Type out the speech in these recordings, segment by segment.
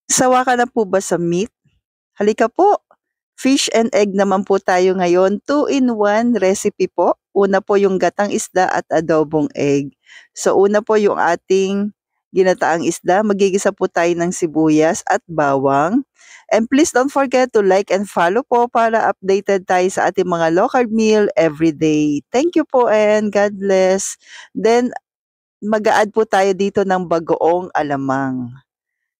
Sawa ka na po ba sa meat? Halika po, fish and egg naman po tayo ngayon, 2-in-1 recipe po. Una po yung gatang isda at adobong egg. So una po yung ating ginataang isda, magigisa po tayo ng sibuyas at bawang. And please don't forget to like and follow po para updated tayo sa ating mga low carb meal every day. Thank you po and God bless. Then mag-a-add po tayo dito ng bagoong alamang.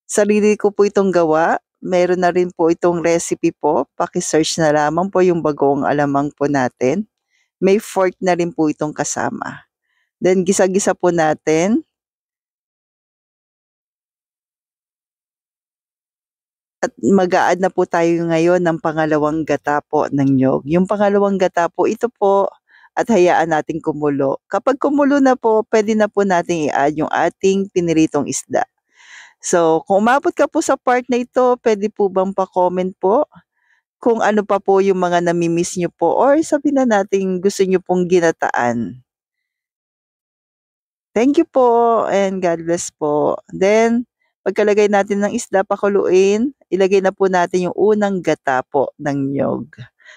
Sarili ko po itong gawa. Meron na rin po itong recipe po. Paki-search na lamang po yung bagoong alamang po natin. May fork na rin po itong kasama. Then gisa-gisa po natin. At mag-a-add na po tayo ngayon ng pangalawang gata po ng niyog. Yung pangalawang gata po, ito po at hayaan nating kumulo. Kapag kumulo na po, pwede na po nating i-add yung ating piniritong isda. So, kung umabot ka po sa part na ito, pwede po bang pa-comment po kung ano pa po yung mga nami-miss niyo po or sabihin na natin gusto niyo pong ginataan. Thank you po and God bless po. Then, pagkalagay natin ng isda, pakuluin, ilagay na po natin yung unang gata po ng niyog.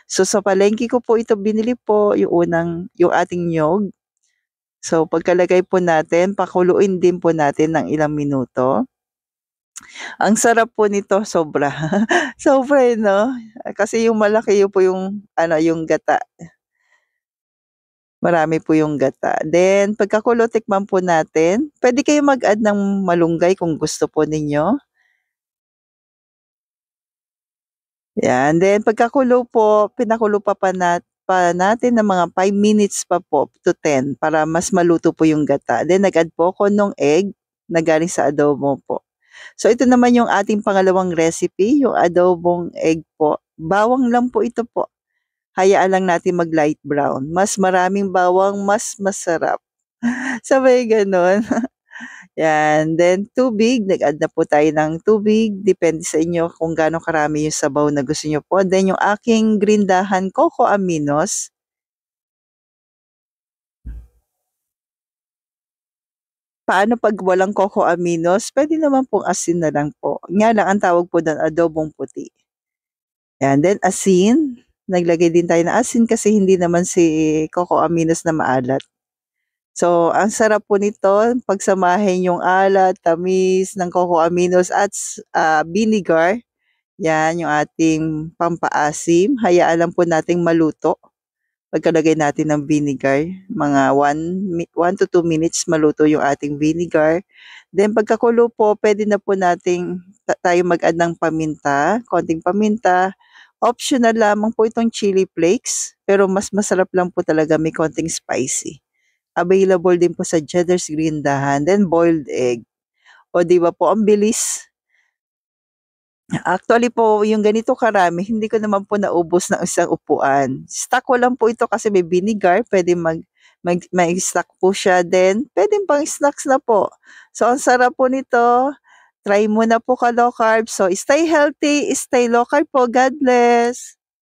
So, sa palengke ko po ito binili po, yung ating niyog. So, pagkalagay po natin, pakuluin din po natin ng ilang minuto. Ang sarap po nito sobra. Sobra, eh, 'no? Kasi yung malaki yun po yung ano, yung gata. Marami po yung gata. Then pagkakulo tikman po natin. Puwede kayong mag-add ng malunggay kung gusto po ninyo. Yan, then pagkakulo po, pinakulo pa natin ng mga 5 minutes pa po to 10 para mas maluto po yung gata. Then nag-add po ako nung egg na galing sa adobo po. So ito naman yung ating pangalawang recipe, yung adobong egg po. Bawang lang po ito po. Hayaan lang natin mag-light brown. Mas maraming bawang, mas masarap. Sabay gano'n. Yan, then tubig, nag-add na po tayo ng tubig, depende sa inyo kung gaano karami yung sabaw na gusto niyo po. Then yung aking grindahan coco aminos. Paano 'pag walang coco aminos? Puwede naman pong asin na lang po. Nga lang ang tawag po dun adobong puti. Yan, then asin, naglagay din tayo ng asin kasi hindi naman si coco aminos na maalat. So, ang sarap po nito pagsamahin yung alat, tamis ng coco aminos at vinegar. Yan yung ating pampaasim. Hayaan lang po nating maluto. Pagkalagay natin ng vinegar, mga 1 to 2 minutes maluto yung ating vinegar. Then pagkakulo po, pwede na po nating tayo mag-add ng paminta, konting paminta. Optional lamang po itong chili flakes, pero mas masarap lang po talaga may konting spicy. Available din po sa Cheddar's Grindahan, then boiled egg. O 'di ba po ang bilis. Actually po yung ganito karami hindi ko naman po naubos ng isang upuan. Stock ko lang po ito kasi may vinegar, puwede mai-stock po siya, then puwedeng pang-snacks na po. So ang sarap po nito, try mo na po ka-low carb. So stay healthy, stay low carb po. God bless.